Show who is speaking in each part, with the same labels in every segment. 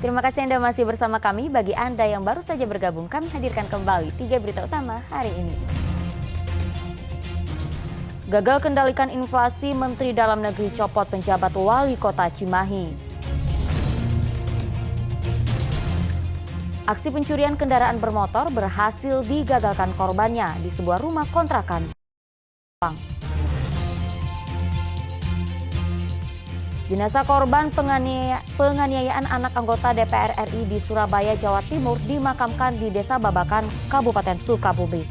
Speaker 1: Terima kasih Anda masih bersama kami. Bagi Anda yang baru saja bergabung, kami hadirkan kembali 3 berita utama hari ini. Gagal kendalikan inflasi, Menteri Dalam Negeri copot penjabat Wali Kota Cimahi. Aksi pencurian kendaraan bermotor berhasil digagalkan korbannya di sebuah rumah kontrakan. Jenazah korban penganiayaan anak anggota DPR RI di Surabaya, Jawa Timur dimakamkan di Desa Babakan, Kabupaten Sukabumi.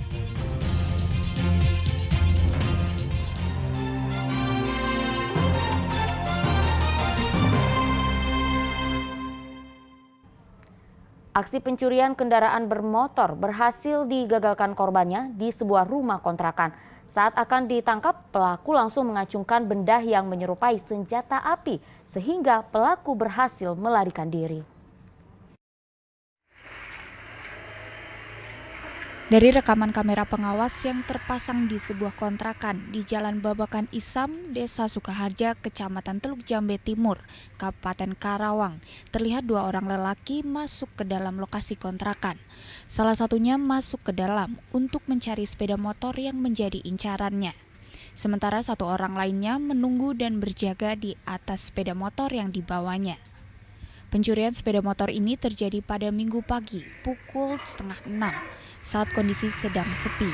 Speaker 1: Aksi pencurian kendaraan bermotor berhasil digagalkan korbannya di sebuah rumah kontrakan. Saat akan ditangkap, pelaku langsung mengacungkan benda yang menyerupai senjata api sehingga pelaku berhasil melarikan diri.
Speaker 2: Dari rekaman kamera pengawas yang terpasang di sebuah kontrakan di Jalan Babakan Isam, Desa Sukaharja, Kecamatan Teluk Jambe Timur, Kabupaten Karawang, terlihat 2 orang lelaki masuk ke dalam lokasi kontrakan. Salah satunya masuk ke dalam untuk mencari sepeda motor yang menjadi incarannya. Sementara 1 orang lainnya menunggu dan berjaga di atas sepeda motor yang dibawanya. Pencurian sepeda motor ini terjadi pada Minggu pagi pukul 5:30 saat kondisi sedang sepi.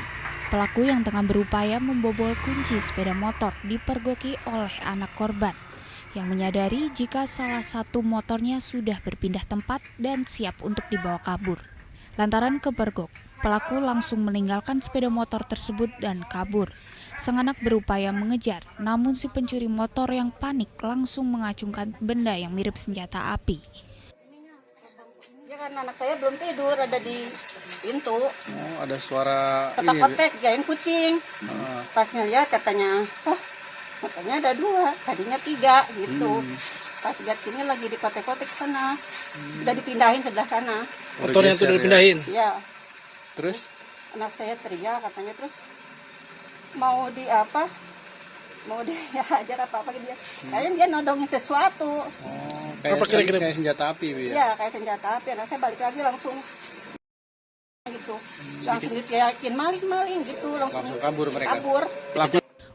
Speaker 2: Pelaku yang tengah berupaya membobol kunci sepeda motor dipergoki oleh anak korban yang menyadari jika salah satu motornya sudah berpindah tempat dan siap untuk dibawa kabur. Lantaran kepergok, pelaku langsung meninggalkan sepeda motor tersebut dan kabur. Sang anak berupaya mengejar, namun si pencuri motor yang panik langsung mengacungkan benda yang mirip senjata api.
Speaker 3: Ya kan anak saya belum tidur, ada di pintu.
Speaker 4: Oh, ada suara
Speaker 3: kotak-kotak, kirain kucing. Pas ngeliat katanya, motornya ada 2, tadinya 3 gitu. Pas lihat sini lagi di kotak-kotak sana, udah dipindahin sebelah sana.
Speaker 4: Motornya itu udah dipindahin?
Speaker 3: Iya.
Speaker 4: Terus?
Speaker 3: Anak saya teriak katanya, terus mau dihajar apa gitu dia. Kayaknya dia nodongin sesuatu.
Speaker 4: Apa kira-kira kayak senjata api, Bu, ya?
Speaker 3: Iya, kayak senjata api. Anak saya balik lagi langsung gitu. Langsung yakin maling gitu, langsung
Speaker 4: kabur mereka.
Speaker 3: Kabur.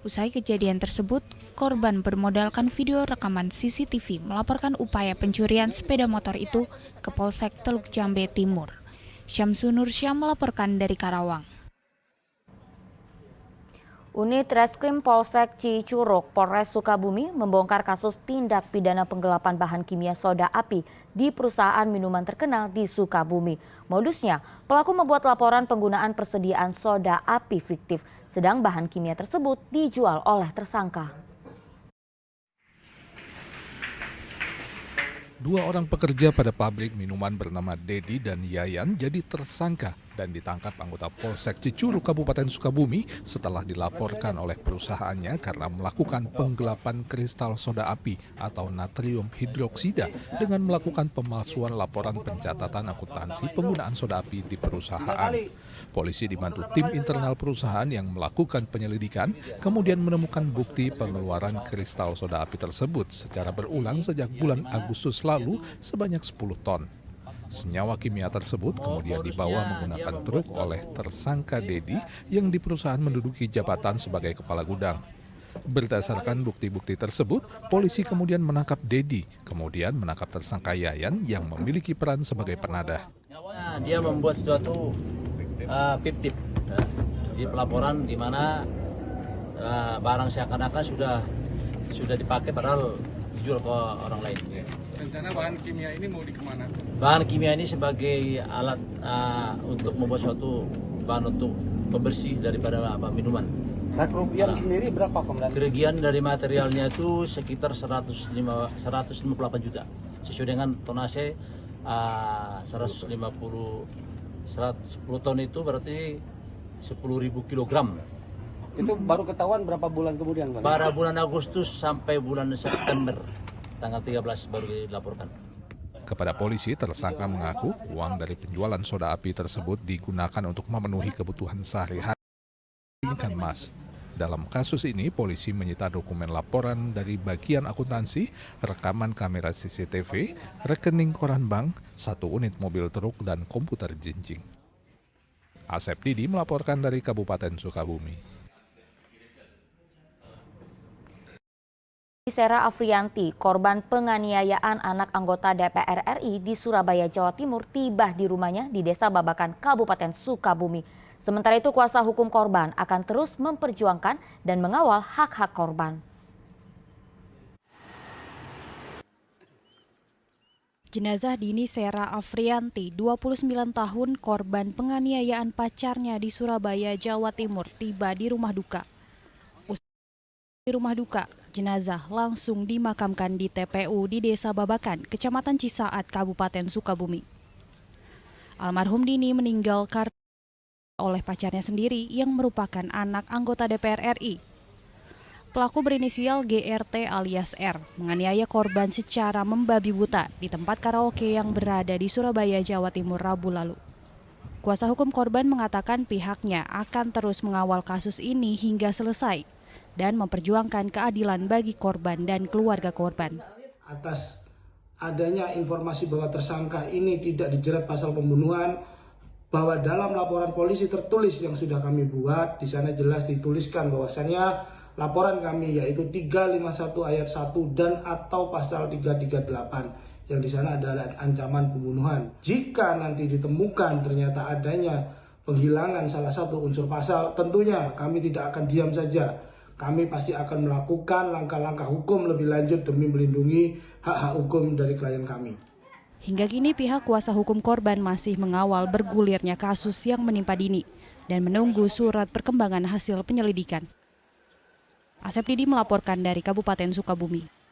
Speaker 2: Usai kejadian tersebut, korban bermodalkan video rekaman CCTV melaporkan upaya pencurian sepeda motor itu ke Polsek Teluk Jambe Timur. Syamsun Nursyah melaporkan dari Karawang.
Speaker 1: Unit Reskrim Polsek Cicurug, Polres Sukabumi membongkar kasus tindak pidana penggelapan bahan kimia soda api di perusahaan minuman terkenal di Sukabumi. Modusnya, pelaku membuat laporan penggunaan persediaan soda api fiktif, sedang bahan kimia tersebut dijual oleh tersangka.
Speaker 5: 2 orang pekerja pada pabrik minuman bernama Dedi dan Yayan jadi tersangka dan ditangkap anggota Polsek Cicurug Kabupaten Sukabumi setelah dilaporkan oleh perusahaannya karena melakukan penggelapan kristal soda api atau natrium hidroksida dengan melakukan pemalsuan laporan pencatatan akuntansi penggunaan soda api di perusahaan. Polisi dibantu tim internal perusahaan yang melakukan penyelidikan kemudian menemukan bukti pengeluaran kristal soda api tersebut secara berulang sejak bulan Agustus lalu sebanyak 10 ton. Senyawa kimia tersebut kemudian dibawa menggunakan truk oleh tersangka Dedi yang di perusahaan menduduki jabatan sebagai kepala gudang. Berdasarkan bukti-bukti tersebut, polisi kemudian menangkap Dedi, kemudian menangkap tersangka Yayan yang memiliki peran sebagai penadah.
Speaker 6: Dia membuat suatu fiktif di pelaporan di mana barang seakan-akan sudah dipakai padahal dijual ke orang lain.
Speaker 4: Rencana bahan kimia ini mau dikemana?
Speaker 6: Bahan kimia ini sebagai alat untuk membuat suatu bahan untuk pembersih daripada minuman.
Speaker 7: Nah, kerugian sendiri berapa, Komandan?
Speaker 6: Kerugian dari materialnya itu sekitar 158 juta. Sesuai dengan tonase 110 ton itu berarti 10.000 kilogram.
Speaker 7: Itu baru ketahuan berapa bulan kemudian, Bang?
Speaker 6: Pada bulan Agustus sampai bulan September, tanggal 13 baru dilaporkan.
Speaker 5: Kepada polisi, tersangka mengaku uang dari penjualan soda api tersebut digunakan untuk memenuhi kebutuhan sehari-hari. Mas. Dalam kasus ini, polisi menyita dokumen laporan dari bagian akuntansi, rekaman kamera CCTV, rekening koran bank, 1 unit mobil truk, dan komputer jinjing. Asep Didi melaporkan dari Kabupaten Sukabumi.
Speaker 1: Sera Afrianti, korban penganiayaan anak anggota DPR RI di Surabaya, Jawa Timur, tiba di rumahnya di Desa Babakan, Kabupaten Sukabumi. Sementara itu, kuasa hukum korban akan terus memperjuangkan dan mengawal hak-hak korban.
Speaker 8: Jenazah Dini Sera Afrianti, 29 tahun, korban penganiayaan pacarnya di Surabaya, Jawa Timur, tiba di rumah duka. Di rumah duka, jenazah langsung dimakamkan di TPU di Desa Babakan, Kecamatan Cisaat, Kabupaten Sukabumi. Almarhum Dini meninggal karena oleh pacarnya sendiri yang merupakan anak anggota DPR RI. Pelaku berinisial GRT alias R menganiaya korban secara membabi buta di tempat karaoke yang berada di Surabaya, Jawa Timur, Rabu lalu. Kuasa hukum korban mengatakan pihaknya akan terus mengawal kasus ini hingga selesai dan memperjuangkan keadilan bagi korban dan keluarga korban.
Speaker 9: Atas adanya informasi bahwa tersangka ini tidak dijerat pasal pembunuhan, bahwa dalam laporan polisi tertulis yang sudah kami buat, di sana jelas dituliskan bahwasannya laporan kami yaitu 351 ayat 1 dan atau pasal 338 yang di sana adalah ancaman pembunuhan. Jika nanti ditemukan ternyata adanya penghilangan salah satu unsur pasal, tentunya kami tidak akan diam saja. Kami pasti akan melakukan langkah-langkah hukum lebih lanjut demi melindungi hak-hak hukum dari klien kami.
Speaker 8: Hingga kini pihak kuasa hukum korban masih mengawal bergulirnya kasus yang menimpa Dini dan menunggu surat perkembangan hasil penyelidikan. Asep Didi melaporkan dari Kabupaten Sukabumi.